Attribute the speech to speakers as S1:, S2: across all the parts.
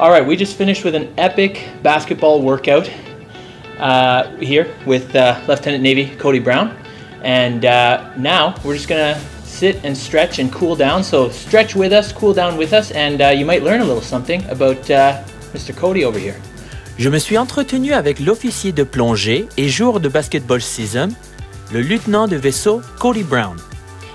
S1: All right, we just finished with an epic basketball workout here with Lieutenant Navy Cody Brown. And now we're just going to sit and stretch and cool down. So stretch with us, cool down with us, and you might learn a little something about Mr. Cody over here.
S2: Je me suis entretenu avec l'officier de plongée et joueur de basketball CISM, le lieutenant de vaisseau Cody Brown.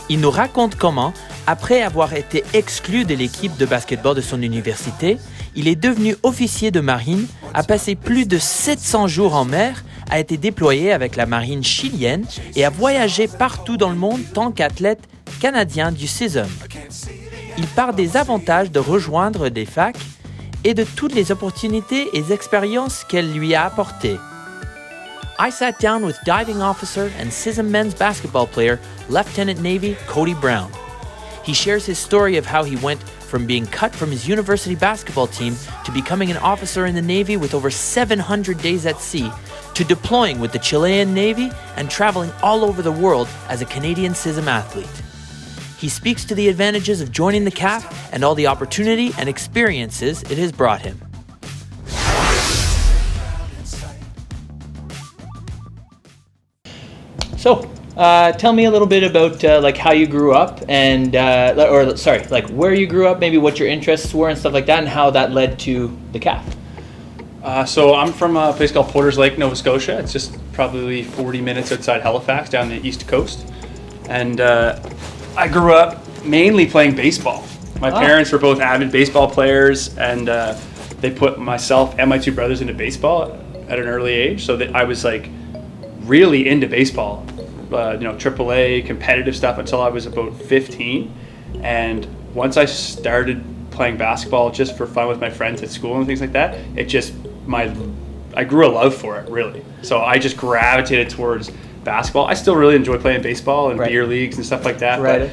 S2: Il nous raconte comment, après avoir été exclu de l'équipe de basketball de son université, il est devenu officier de marine, a passé plus de 700 jours en mer, a été déployé avec la marine chilienne et a voyagé partout dans le monde tant qu'athlète canadien du CISM. Il parle des avantages de rejoindre des facs et de toutes les opportunités et expériences qu'elle lui a apportées. I sat down with diving officer and CISM men's basketball player, Lieutenant Navy Cody Brown. He shares his story of how he went from being cut from his university basketball team to becoming an officer in the Navy with over 700 days at sea, to deploying with the Chilean Navy and traveling all over the world as a Canadian CISM athlete. He speaks to the advantages of joining the CAF and all the opportunity and experiences it has brought him.
S1: So, tell me a little bit about like how you grew up and, like where you grew up, maybe what your interests were and stuff like that, and how that led to the CAF.
S3: So I'm from a place called Porters Lake, Nova Scotia. It's just probably 40 minutes outside Halifax, down the east coast. And I grew up mainly playing baseball. My parents were both avid baseball players, and they put myself and my two brothers into baseball at an early age. So that I was like really into baseball. AAA competitive stuff until I was about 15, and once I started playing basketball just for fun with my friends at school and things like that, I grew a love for it, really. So I just gravitated towards basketball. I still really enjoy playing baseball and beer leagues and stuff like that.
S1: Right.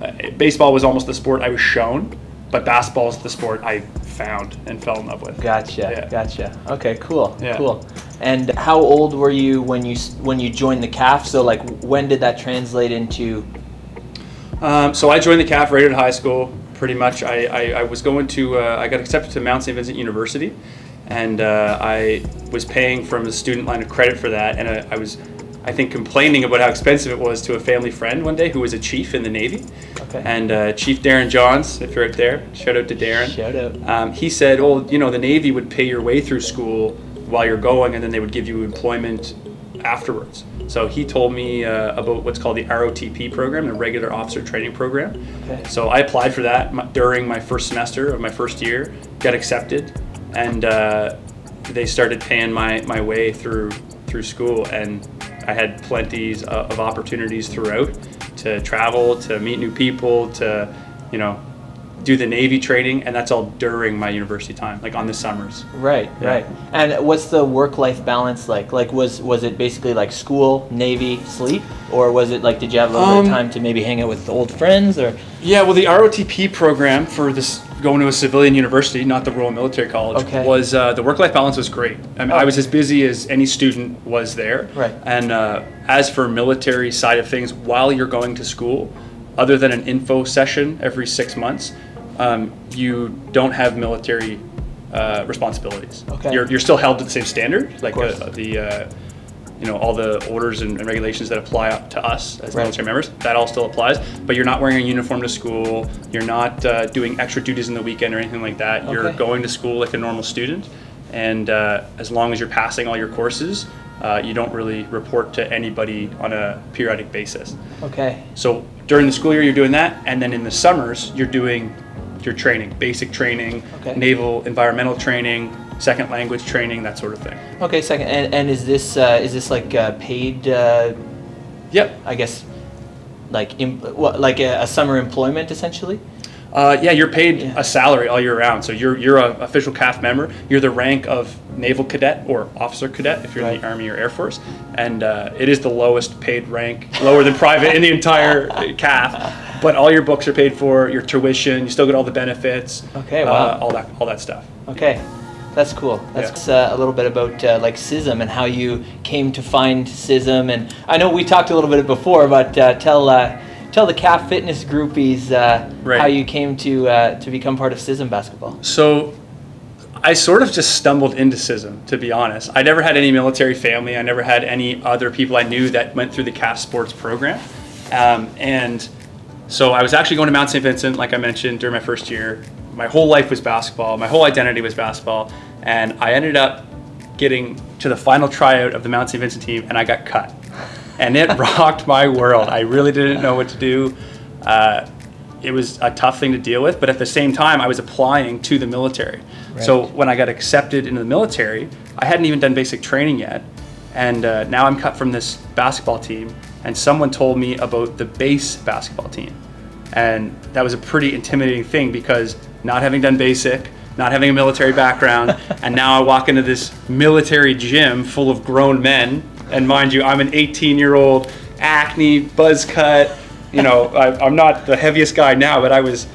S3: But baseball was almost the sport I was shown, but basketball is the sport I found and fell in love with.
S1: Gotcha. Okay, cool.
S3: Yeah.
S1: Cool. And how old were you when you joined the CAF? So like, when did that translate into?
S3: So I joined the CAF right out of high school. Pretty much, I was going to. I got accepted to Mount St. Vincent University, and I was paying from the student line of credit for that. And I was, I think, complaining about how expensive it was to a family friend one day who was a chief in the Navy.
S1: Okay.
S3: And Chief Darren Johns, if you're out there, shout out to Darren.
S1: Shout out.
S3: He said, "Oh, the Navy would pay your way through school while you're going, and then they would give you employment afterwards." So he told me about what's called the ROTP program, the Regular Officer Training Program.
S1: Okay.
S3: So I applied for that during my first semester of my first year, got accepted, and they started paying my way through school, and I had plenty of opportunities throughout to travel, to meet new people, to do the Navy training, and that's all during my university time, like on the summers.
S1: Right. And what's the work-life balance like? Like, was it basically like school, Navy, sleep, or was it like, did you have a little bit of time to maybe hang out with old friends, or?
S3: Yeah, well, the ROTP program for this going to a civilian university, not the Royal Military College, was the work-life balance was great. I mean, I was as busy as any student was there.
S1: Right.
S3: And as for military side of things, while you're going to school, other than an info session every 6 months, you don't have military responsibilities.
S1: Okay.
S3: You're still held to the same standard, like all the orders and regulations that apply up to us as military members. That all still applies, but you're not wearing a uniform to school. You're not doing extra duties in the weekend or anything like that. You're going to school like a normal student, and as long as you're passing all your courses, you don't really report to anybody on a periodic basis.
S1: Okay.
S3: So during the school year, you're doing that, and then in the summers, you're doing your training, basic training, naval environmental training, second language training, that sort of thing.
S1: Okay, second. And is this like paid?
S3: Yep.
S1: I guess like a summer employment essentially.
S3: Yeah, you're paid a salary all year round. So you're an official CAF member. You're the rank of naval cadet or officer cadet if you're in the Army or Air Force, and it is the lowest paid rank, lower than private in the entire CAF. But all your books are paid for, your tuition, you still get all the benefits.
S1: Okay, wow.
S3: All that stuff.
S1: Okay, that's cool. That's a little bit about like CISM and how you came to find CISM. And I know we talked a little bit before, but tell the CAF fitness groupies how you came to become part of CISM basketball.
S3: So I sort of just stumbled into CISM, to be honest. I never had any military family. I never had any other people I knew that went through the CAF sports program. And so I was actually going to Mount St. Vincent, like I mentioned, during my first year. My whole life was basketball. My whole identity was basketball. And I ended up getting to the final tryout of the Mount St. Vincent team, and I got cut. And it rocked my world. I really didn't know what to do. It was a tough thing to deal with, but at the same time, I was applying to the military. Right. So when I got accepted into the military, I hadn't even done basic training yet. And now I'm cut from this basketball team, and someone told me about the base basketball team. And that was a pretty intimidating thing, because not having done basic, not having a military background, and now I walk into this military gym full of grown men, and mind you, I'm an 18-year-old, acne, buzz cut. You know, I'm not the heaviest guy now, but I was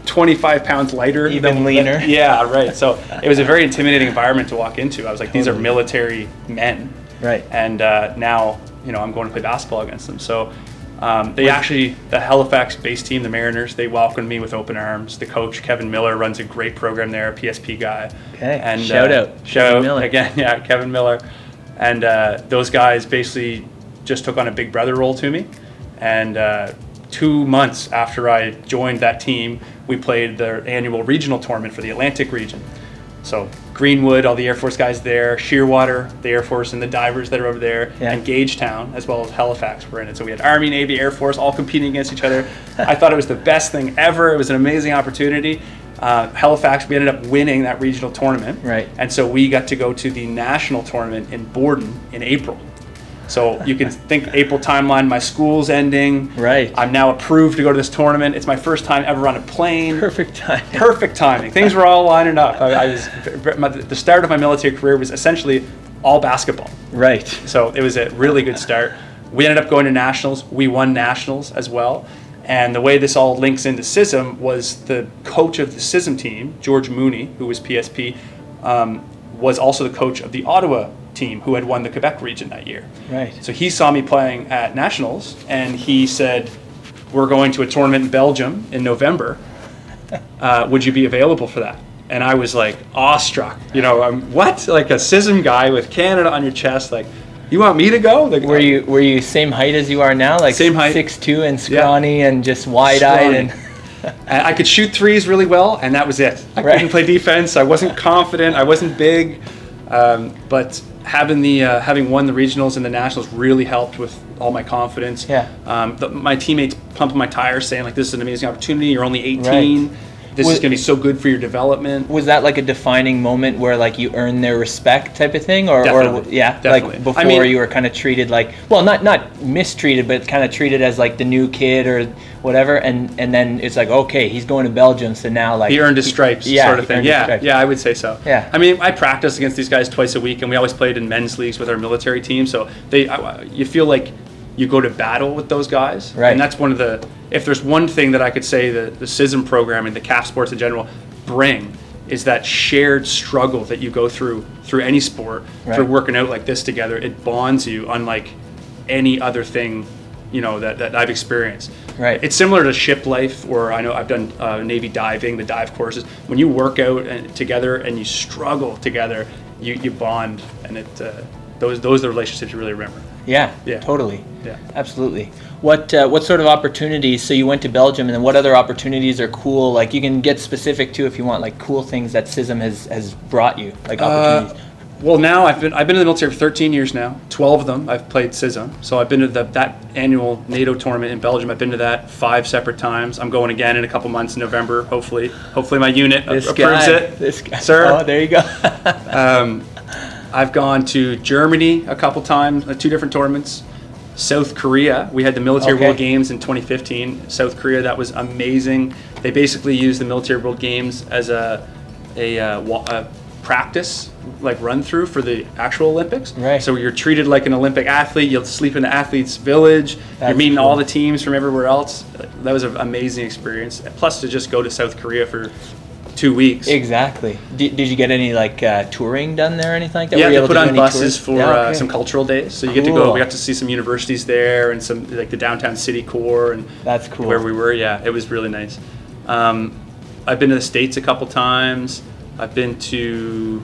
S3: 25 pounds lighter.
S1: Even leaner.
S3: Yeah, right. So it was a very intimidating environment to walk into. I was like, these are military men.
S1: Right.
S3: And now, you know, I'm going to play basketball against them. So they actually, the Halifax base team, the Mariners, they welcomed me with open arms. The coach, Kevin Miller, runs a great program there, a PSP guy.
S1: Okay,
S3: and
S1: shout out Miller.
S3: Again, yeah, Kevin Miller. And those guys basically just took on a big brother role to me. And 2 months after I joined that team, we played their annual regional tournament for the Atlantic region. So Greenwood, all the Air Force guys there, Shearwater, the Air Force, and the divers that are over there, and Gagetown, as well as Halifax were in it. So we had Army, Navy, Air Force, all competing against each other. I thought it was the best thing ever. It was an amazing opportunity. Halifax, we ended up winning that regional tournament.
S1: Right.
S3: And so we got to go to the national tournament in Borden in April. So you can think April timeline, my school's ending.
S1: Right.
S3: I'm now approved to go to this tournament. It's my first time ever on a plane.
S1: Perfect timing.
S3: Perfect timing. Things were all lining up. The start of my military career was essentially all basketball.
S1: Right.
S3: So it was a really good start. We ended up going to nationals. We won nationals as well. And the way this all links into CISM was the coach of the CISM team, George Mooney, who was PSP, was also the coach of the Ottawa team, who had won the Quebec region that year.
S1: Right.
S3: So he saw me playing at nationals, and he said, "We're going to a tournament in Belgium in November. Would you be available for that?" And I was like awestruck. You know, what? Like a CISM guy with Canada on your chest, like, you want me to go? Like,
S1: were you same height as you are now? Like
S3: same height,
S1: 6'2" and scrawny, and just wide-eyed and.
S3: And I could shoot threes really well, and that was it. I couldn't play defense. I wasn't confident. I wasn't big, but having won the regionals and the nationals really helped with all my confidence.
S1: Yeah.
S3: My teammates pumping my tires, saying like, "This is an amazing opportunity. You're only 18. Right. This is going to be so good for your development." Was
S1: that like a defining moment where like you earned their respect type of thing, or
S3: definitely.
S1: Like before you were kind of treated like, well, not mistreated, but kind of treated as like the new kid or whatever, and then it's like, okay, he's going to Belgium, so now like
S3: he earned his stripes, sort of thing. Yeah, I would say so.
S1: Yeah.
S3: I mean, I practiced against these guys twice a week, and we always played in men's leagues with our military team. So you feel like you go to battle with those guys,
S1: right?
S3: And that's one of the. If there's one thing that I could say that the CISM program and the CAF sports in general bring, is that shared struggle that you go through any sport, through working out like this together. It bonds you unlike any other thing, you know, that I've experienced.
S1: Right.
S3: It's similar to ship life, or I know I've done Navy diving, the dive courses. When you work out together and you struggle together, you bond, and those are the relationships you really remember.
S1: Yeah. Totally.
S3: Yeah.
S1: Absolutely. What sort of opportunities? So you went to Belgium, and then what other opportunities are cool? Like you can get specific too if you want, like cool things that CISM has brought you, like opportunities.
S3: Well, now I've been in the military for 13 years now. 12 of them I've played CISM. So I've been to that annual NATO tournament in Belgium. I've been to that 5 separate times. I'm going again in a couple months in November. Hopefully my unit approves it.
S1: This guy.
S3: Sir.
S1: Oh, there you go.
S3: I've gone to Germany a couple times, 2 different tournaments. South Korea, we had the Military World Games in 2015. South Korea, that was amazing. They basically used the Military World Games as a practice, like run through for the actual Olympics.
S1: Right.
S3: So you're treated like an Olympic athlete. You'll sleep in the athletes' village. You're meeting all the teams from everywhere else. That was an amazing experience. Plus to just go to South Korea for 2 weeks.
S1: Exactly. Did you get any like touring done there or anything like that?
S3: Yeah, they put on buses for some cultural days. So you get to
S1: Cool.
S3: go. We got to see some universities there and some like the downtown city core and
S1: that's cool.
S3: Where we were. Yeah, it was really nice. I've been to the States a couple times. I've been to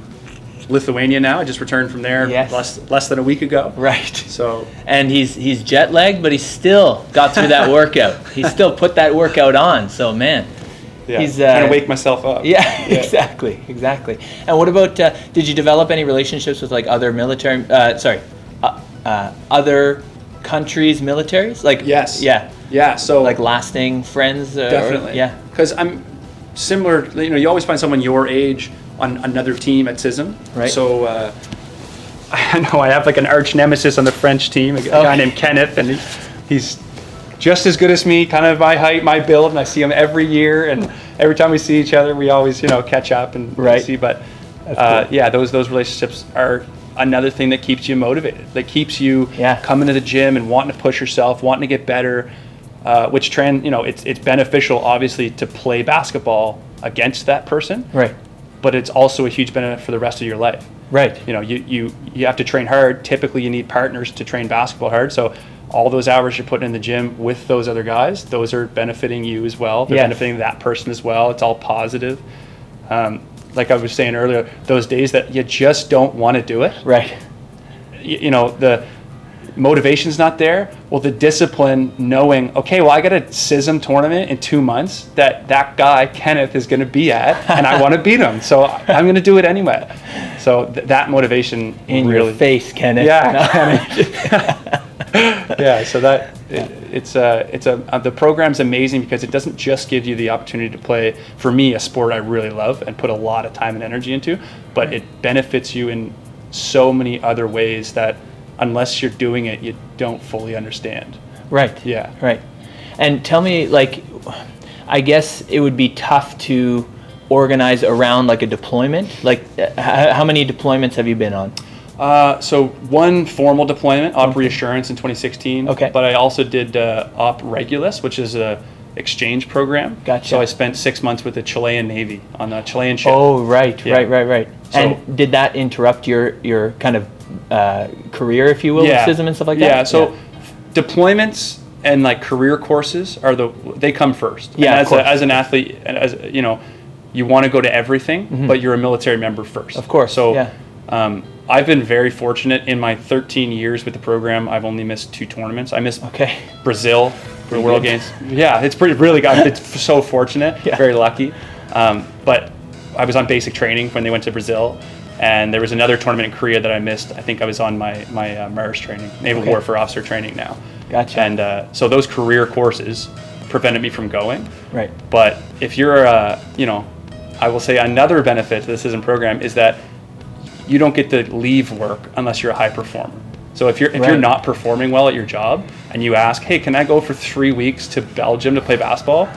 S3: Lithuania now. I just returned from there less than a week ago.
S1: Right.
S3: So,
S1: and he's jet lagged, but he still got through that workout. He still put that workout on. So man,
S3: he's trying to wake myself up.
S1: Yeah, exactly. And what about? Did you develop any relationships with like other military? Other countries' militaries? Like
S3: yes.
S1: Yeah.
S3: So
S1: like lasting friends.
S3: Definitely. Because I'm similar. You always find someone your age on another team at CISM.
S1: Right.
S3: So I know I have like an arch nemesis on the French team, a guy named Kenneth, and he's just as good as me, kind of my height, my build, and I see him every year, and every time we see each other, we always catch up and see. But cool. Those relationships are another thing that keeps you motivated, that keeps you coming to the gym and wanting to push yourself, wanting to get better. It's beneficial obviously to play basketball against that person.
S1: Right.
S3: But it's also a huge benefit for the rest of your life.
S1: Right.
S3: You have to train hard. Typically, you need partners to train basketball hard. So all those hours you're putting in the gym with those other guys, those are benefiting you as well. They're benefiting that person as well. It's all positive. Like I was saying earlier, those days that you just don't want to do it.
S1: Right.
S3: The motivation's not there. Well, the discipline, knowing, okay, well, I got a CISM tournament in 2 months that guy, Kenneth, is going to be at, and I want to beat him. So I'm going to do it anyway. So that motivation
S1: in
S3: really...
S1: your face, Kenneth.
S3: Yeah. Yeah, so that the program's amazing because it doesn't just give you the opportunity to play, for me, a sport I really love and put a lot of time and energy into, but it benefits you in so many other ways that unless you're doing it, you don't fully understand.
S1: Right.
S3: Yeah.
S1: Right. And tell me, like, I guess it would be tough to organize around like a deployment. Like, how many deployments have you been on?
S3: So one formal deployment, Op Reassurance in 2016.
S1: Okay.
S3: But I also did Op Regulus, which is a exchange program.
S1: Gotcha.
S3: So I spent 6 months with the Chilean Navy on a Chilean ship.
S1: Oh, right. So, and did that interrupt your kind of career, if you will, with CISM and stuff like that?
S3: Yeah. So deployments and like career courses they come first.
S1: Yeah.
S3: And as an athlete, and as you want to go to everything, but you're a military member first.
S1: Of course.
S3: So I've been very fortunate in my 13 years with the program. I've only missed 2 tournaments. I missed Brazil for the World Games. Yeah, it's really good. It's so fortunate, very lucky. But I was on basic training when they went to Brazil, and there was another tournament in Korea that I missed. I think I was on my MARS training, Naval Warfare Officer training now.
S1: Gotcha.
S3: And so those career courses prevented me from going.
S1: Right.
S3: But if you're, I will say another benefit to the CISM program is that you don't get to leave work unless you're a high performer. So if you're not performing well at your job and you ask, hey, can I go for 3 weeks to Belgium to play basketball?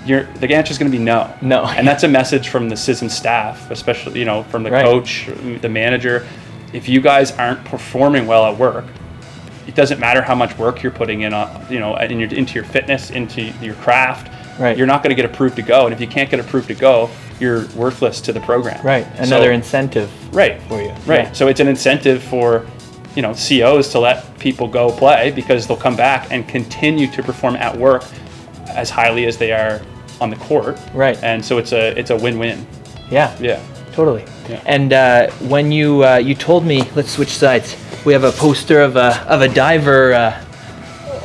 S3: The answer is going to be no.
S1: No.
S3: And that's a message from the CISM staff, especially from the coach, the manager. If you guys aren't performing well at work, it doesn't matter how much work you're putting in, into your fitness, into your craft.
S1: Right.
S3: You're not going to get approved to go, and if you can't get approved to go, you're worthless to the program.
S1: Right. Another incentive.
S3: For you. Right. Yeah. So it's an incentive for COs to let people go play because they'll come back and continue to perform at work as highly as they are on the court. Right. And so it's a win-win.
S1: Yeah.
S3: Yeah.
S1: Totally.
S3: Yeah.
S1: And when you told me, let's switch sides. We have a poster of a diver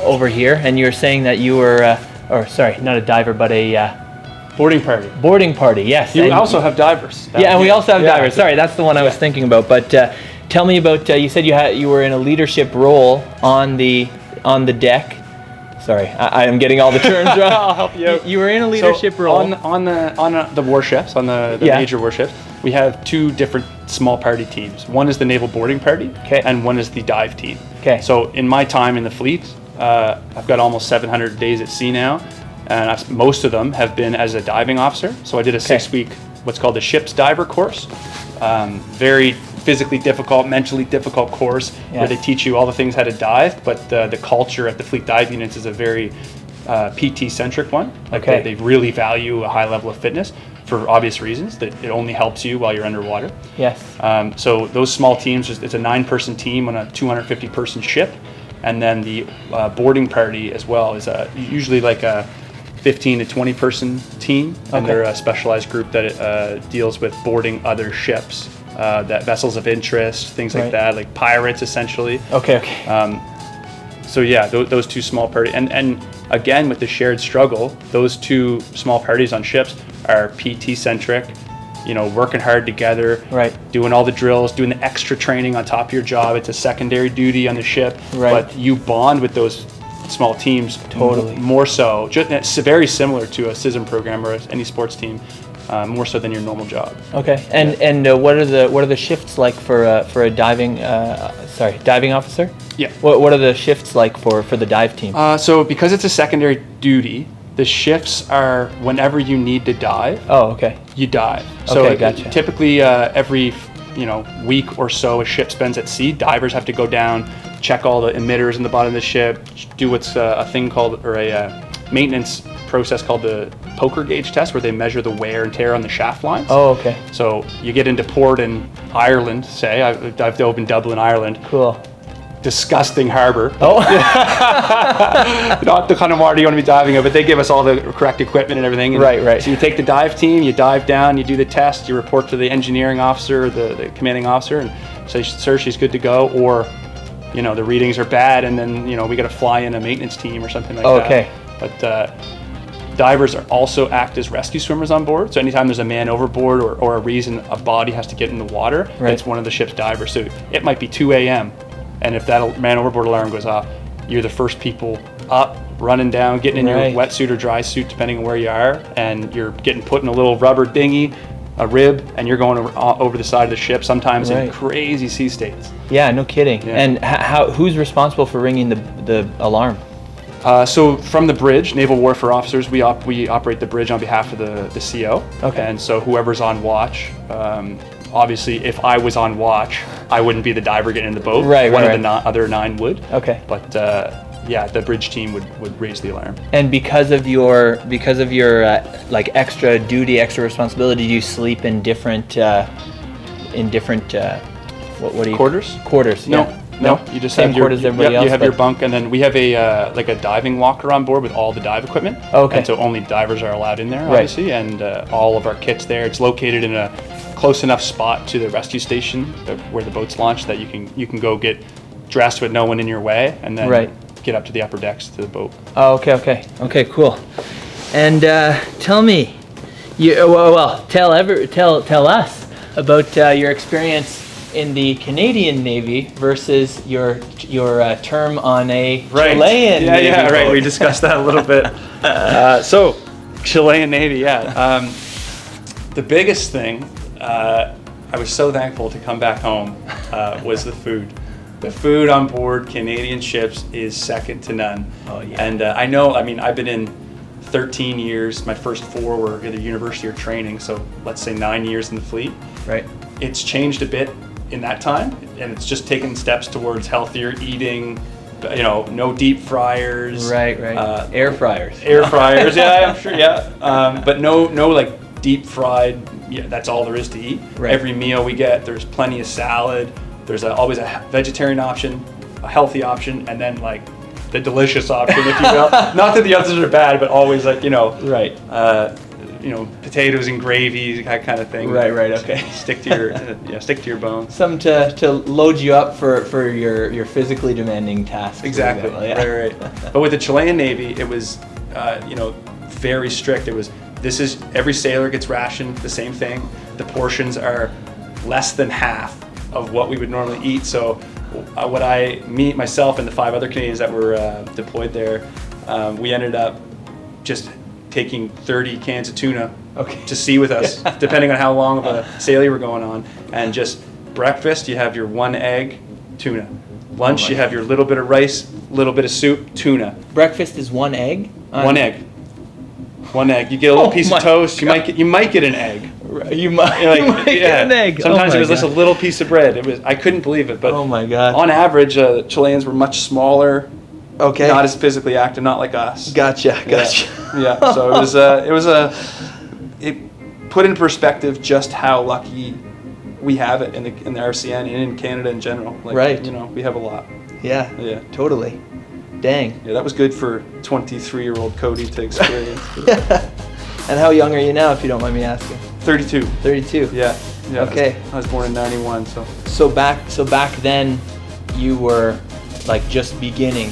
S1: over here, and you were saying that you were, not a diver, but a
S3: boarding party.
S1: Boarding party, yes.
S3: You also have divers.
S1: And we also have divers. Sorry, that's the one I was thinking about. But tell me about. You said you were in a leadership role on the deck. Sorry, I am getting all the terms wrong.
S3: I'll help you out.
S1: You were in a leadership role
S3: on the warships, on the major warships. We have 2 different small party teams. One is the naval boarding party, and one is the dive team.
S1: Okay.
S3: So in my time in the fleet, I've got almost 700 days at sea now, and most of them have been as a diving officer. So I did a 6-week, what's called the ship's diver course. Very physically difficult, mentally difficult course where they teach you all the things how to dive, but the culture at the fleet dive units is a very PT-centric one. They really value a high level of fitness for obvious reasons, that it only helps you while you're underwater.
S1: Yes.
S3: So those small teams, it's a 9-person team on a 250-person ship, and then the boarding party as well is usually like a 15 to 20 person team, and
S1: Okay.
S3: they're a specialized group that deals with boarding other ships, that vessels of interest, things like
S1: Right.
S3: that, like pirates essentially.
S1: Okay.
S3: So yeah, those two small parties, and again with the shared struggle, those two small parties on ships are PT centric, working hard together,
S1: Right.
S3: doing all the drills, doing the extra training on top of your job. It's a secondary duty on the ship,
S1: Right.
S3: but you bond with those small teams
S1: Totally.
S3: more so. It's very similar to a CISM program or any sports team, more so than your normal job.
S1: Okay. And what are the shifts like for a diving officer?
S3: Yeah.
S1: What are the shifts like for the dive team?
S3: So because it's a secondary duty, the shifts are whenever you need to dive,
S1: Oh, okay.
S3: you dive. So
S1: Okay, gotcha.
S3: typically every week or so a ship spends at sea, divers have to go down, check all the emitters in the bottom of the ship, do what's a thing called, or a maintenance process called the poker gauge test, where they measure the wear and tear on the shaft lines.
S1: Oh, okay.
S3: So you get into port in Ireland, say, I've dove in Dublin, Ireland.
S1: Cool.
S3: Disgusting harbor.
S1: Oh.
S3: Not the kind of water you want to be diving in, but they give us all the correct equipment and everything. And
S1: Right.
S3: So you take the dive team, you dive down, you do the test, you report to the engineering officer, the commanding officer, and say, sir, she's good to go, or, the readings are bad, and then, we got to fly in a maintenance team or something like
S1: Okay.
S3: that. But divers are also act as rescue swimmers on board. So anytime there's a man overboard or a reason a body has to get in the water,
S1: Right.
S3: it's one of the ship's divers. So it might be 2 a.m. And if that man overboard alarm goes off, you're the first people up, running down, getting in
S1: Right.
S3: your wetsuit or dry suit, depending on where you are, and you're getting put in a little rubber dinghy, a rib, and you're going over the side of the ship, sometimes in
S1: Right.
S3: crazy sea states.
S1: Yeah, no kidding.
S3: Yeah.
S1: And who's responsible for ringing the alarm?
S3: So from the bridge, naval warfare officers, we operate the bridge on behalf of the CO.
S1: Okay.
S3: And so whoever's on watch, obviously if I was on watch, I wouldn't be the diver getting in the boat.
S1: Right,
S3: One
S1: right,
S3: of the other 9 would.
S1: Okay.
S3: But the bridge team would raise the alarm.
S1: And because of your like extra duty, extra responsibility, do you sleep in different what do you
S3: Quarters?
S1: Quarters.
S3: No,
S1: Yeah.
S3: no, you just
S1: Same
S3: have your
S1: quarters as everybody
S3: yep,
S1: else,
S3: you have
S1: but-
S3: your bunk, and then we have a like a diving locker on board with all the dive equipment.
S1: Okay.
S3: And so only divers are allowed in there,
S1: Right.
S3: obviously, and all of our kit's there. It's located in a close enough spot to the rescue station where the boat's launched that you can go get dressed with no one in your way, and then
S1: Right.
S3: get up to the upper decks to the boat.
S1: Oh, okay, cool. And tell me, tell us about your experience in the Canadian Navy versus your term on a Chilean Navy
S3: Yeah, right.
S1: boat.
S3: We discussed that a little bit. So, Chilean Navy, yeah. The biggest thing, I was so thankful to come back home, was the food. The food on board Canadian ships is second to none.
S1: Oh, yeah.
S3: And I've been in 13 years. My first 4 were either university or training, so let's say 9 years in the fleet.
S1: Right.
S3: It's changed a bit in that time, and it's just taken steps towards healthier eating, no deep fryers.
S1: Right. Air fryers.
S3: Air fryers, yeah, I'm sure, yeah. But no like deep fried, yeah, that's all there is to eat.
S1: Right.
S3: Every meal we get, there's plenty of salad, there's always a vegetarian option, a healthy option, and then like the delicious option, if you will. Not that the others are bad, but always like,
S1: Right.
S3: potatoes and gravy, that kind of thing.
S1: Right, okay.
S3: Stick to your bones.
S1: Some to load you up for your physically demanding tasks.
S3: Exactly.
S1: Yeah.
S3: Right. But with the Chilean Navy, it was, very strict. Every sailor gets rationed the same thing. The portions are less than half of what we would normally eat. So, myself and the 5 other Canadians that were deployed there, we ended up just taking 30 cans of tuna to sea with us, depending on how long of a sail you were going on. And just breakfast, you have your 1 egg, tuna. Lunch, you have your little bit of rice, little bit of soup, tuna.
S1: Breakfast is 1 egg.
S3: 1 egg. 1 egg. You get a little piece
S1: my
S3: of toast.
S1: God.
S3: You might get an egg.
S1: You might get an egg.
S3: Sometimes
S1: Oh
S3: it was
S1: my
S3: just a
S1: God.
S3: little piece of bread. I couldn't believe it. But
S1: Oh my God.
S3: on average, Chileans were much smaller.
S1: Okay.
S3: Not as physically active, not like us.
S1: Gotcha.
S3: Yeah. So it put in perspective just how lucky we have it in the RCN and in Canada in general. Like,
S1: Right.
S3: We have a lot.
S1: Yeah.
S3: Yeah.
S1: Totally. Dang.
S3: Yeah, that was good for 23-year-old Cody to experience.
S1: And how young are you now, if you don't mind me asking?
S3: 32.
S1: 32.
S3: Yeah.
S1: Okay.
S3: I was born in 91, so.
S1: So back then, you were like just beginning.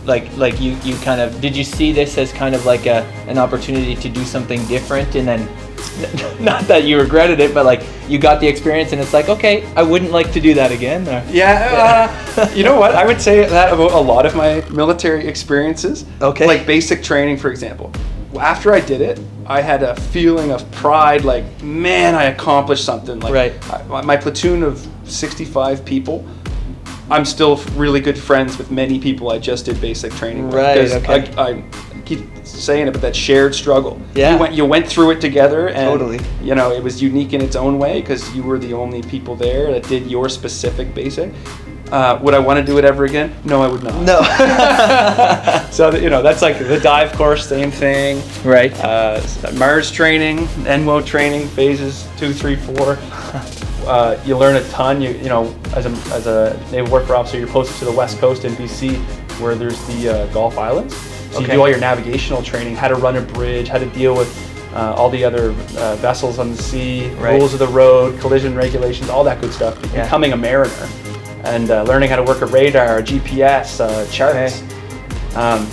S1: Like you kind of, did you see this as kind of like an opportunity to do something different, and then not that you regretted it, but like you got the experience and it's like, okay, I wouldn't like to do that again? Or?
S3: Yeah, you know what? I would say that about a lot of my military experiences.
S1: Okay.
S3: Like basic training, for example. After I did it, I had a feeling of pride, like, man, I accomplished something. Like,
S1: right.
S3: My platoon of 65 people, I'm still really good friends with many people I just did basic training with.
S1: Right,
S3: because
S1: okay.
S3: I keep saying it, but that shared struggle.
S1: Yeah.
S3: You went through it together, and
S1: Totally.
S3: you know, it was unique in its own way because you were the only people there that did your specific basic. Would I want to do it ever again? No, I would not.
S1: No.
S3: So, you know, that's like the dive course, same thing.
S1: Right.
S3: Mars training, NWO training, phases 2, 3, 4. You learn a ton. You know, as a naval warfare officer, you're posted to the west coast in BC, where there's the Gulf Islands. So you do all your navigational training, how to run a bridge, how to deal with all the other vessels on the sea,
S1: right.
S3: rules of the road, collision regulations, all that good stuff.
S1: Yeah.
S3: Becoming a mariner and learning how to work a radar, a GPS, charts.
S1: Okay.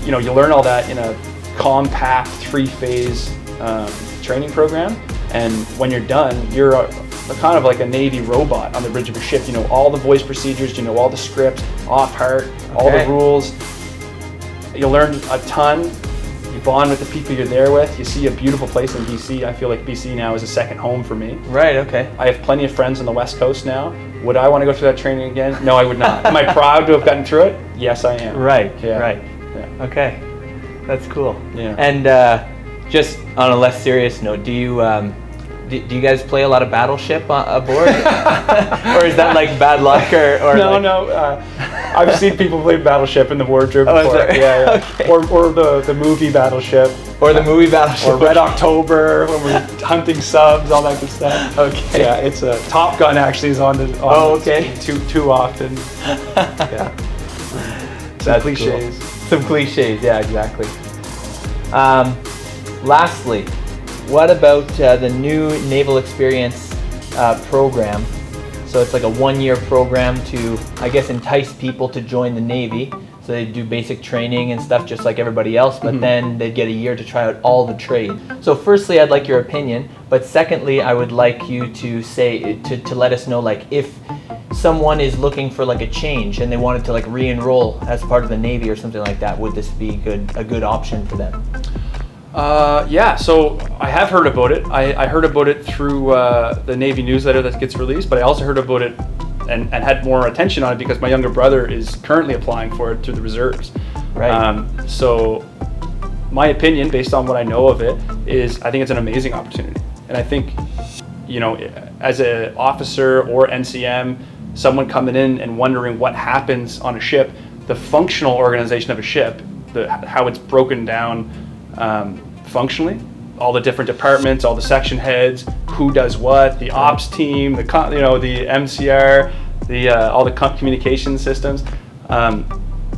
S3: You know, you learn all that in a compact 3-phase training program. And when you're done, you're kind of like a Navy robot on the bridge of a ship. You know all the voice procedures, you know all the scripts, off heart, all the rules. You learn a ton. You bond with the people you're there with. You see a beautiful place in BC. I feel like BC now is a second home for me.
S1: Right, okay.
S3: I have plenty of friends on the West Coast now. Would I want to go through that training again? No, I would not. Am I proud to have gotten through it? Yes, I am.
S1: Right,
S3: Yeah.
S1: right.
S3: Yeah.
S1: Okay, that's cool.
S3: Yeah.
S1: And just on a less serious note, do you guys play a lot of Battleship aboard? Or is that like bad luck? Or
S3: No. I've seen people play Battleship in the wardrobe before. Yeah.
S1: Okay.
S3: Or the movie Battleship.
S1: Or the movie Battleship.
S3: Or Red October when we're hunting subs, all that good stuff.
S1: Okay.
S3: Yeah, it's a Top Gun actually is on
S1: okay.
S3: too often. Yeah. Some cliches.
S1: Cool. Some cliches, yeah, exactly. Lastly, what about the new Naval Experience program? So it's like a 1-year program to, I guess, entice people to join the Navy. So they do basic training and stuff just like everybody else, but then they get a year to try out all the trade. So firstly, I'd like your opinion, but secondly, I would like you to say, to let us know, like, if someone is looking for like a change and they wanted to like re-enroll as part of the Navy or something like that, would this be a good option for them?
S3: Yeah, so I have heard about it. I heard about it through the Navy newsletter that gets released, but I also heard about it and had more attention on it because my younger brother is currently applying for it through the reserves.
S1: Right.
S3: So my opinion, based on what I know of it, is I think it's an amazing opportunity. And I think, you know, as an officer or NCM, someone coming in and wondering what happens on a ship, the functional organization of a ship, how it's broken down functionally, all the different departments, all the section heads, who does what, the ops team, the MCR, all the communication systems.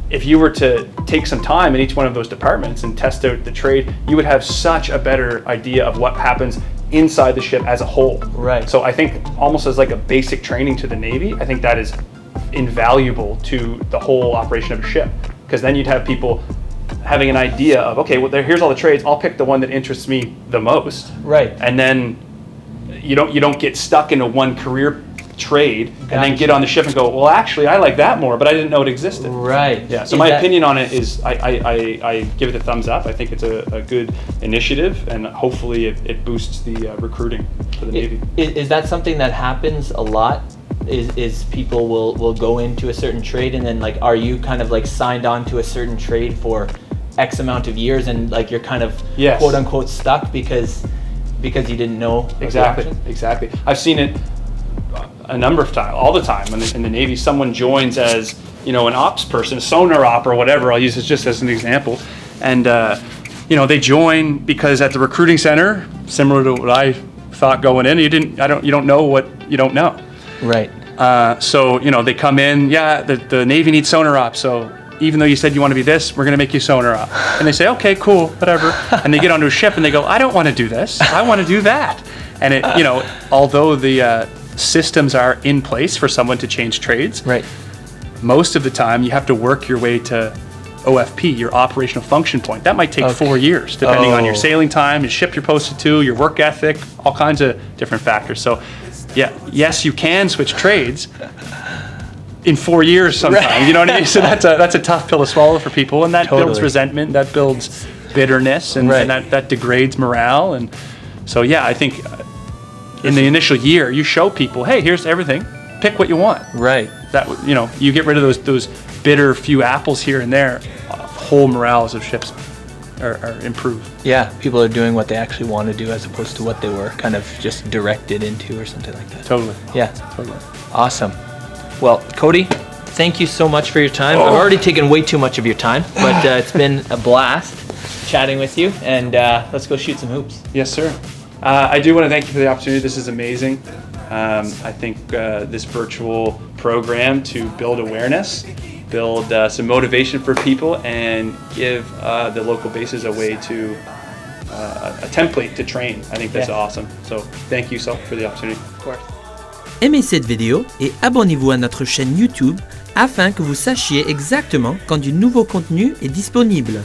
S3: If you were to take some time in each one of those departments and test out the trade, you would have such a better idea of what happens inside the ship as a whole.
S1: Right.
S3: So I think almost as like a basic training to the Navy, I think that is invaluable to the whole operation of a ship, because then you'd have people having an idea of, okay, well, here's all the trades. I'll pick the one that interests me the most.
S1: Right.
S3: And then you don't get stuck into one career trade and then get on the ship and go, well, actually, I like that more, but I didn't know it existed.
S1: Right.
S3: Yeah. So my opinion on it is, I give it a thumbs up. I think it's a good initiative, and hopefully it boosts the recruiting for the Navy.
S1: Is that something that happens a lot? Is people will go into a certain trade, and then like, are you kind of like signed on to a certain trade for X amount of years, and like you're kind of quote unquote stuck because you didn't know?
S3: Exactly. I've seen it a number of times, all the time in the Navy. Someone joins as, you know, an ops person, a sonar op or whatever. I'll use it just as an example, and you know, they join because at the recruiting center, similar to what I thought going in, you don't know what you don't know.
S1: Right.
S3: So, you know, they come in, the Navy needs sonar ops, so even though you said you want to be this, we're going to make you sonar up. And they say, okay, cool, whatever. And they get onto a ship and they go, I don't want to do this. I want to do that. And it, you know, although the systems are in place for someone to change trades,
S1: Right.
S3: most of the time you have to work your way to OFP, your operational function point. That might take 4 years, depending on your sailing time, the ship you're posted to, your work ethic, all kinds of different factors. So, yeah, yes, you can switch trades in 4 years sometimes.
S1: Right.
S3: You know what I mean? So that's a tough pill to swallow for people, and that builds
S1: Totally.
S3: resentment, that builds bitterness, and,
S1: Right.
S3: and that degrades morale. And so, yeah, I think in the initial year, you show people, hey, here's everything. Pick what you want.
S1: Right.
S3: That, you know, you get rid of those bitter few apples here and there, whole morales of ships are improved.
S1: Yeah, people are doing what they actually want to do as opposed to what they were kind of just directed into or something like that.
S3: Totally.
S1: Yeah.
S3: Totally.
S1: Awesome. Well, Cody, thank you so much for your time. I've already taken way too much of your time, but it's been a blast chatting with you, and let's go shoot some hoops.
S3: Yes, sir. I do want to thank you for the opportunity. This is amazing. I think this virtual program to build awareness, build some motivation for people, and give the local bases a way to, a template to train. I think that's awesome. So thank you so for the opportunity.
S1: Of course.
S2: Aimez cette vidéo et abonnez-vous à notre chaîne YouTube afin que vous sachiez exactement quand du nouveau contenu est disponible.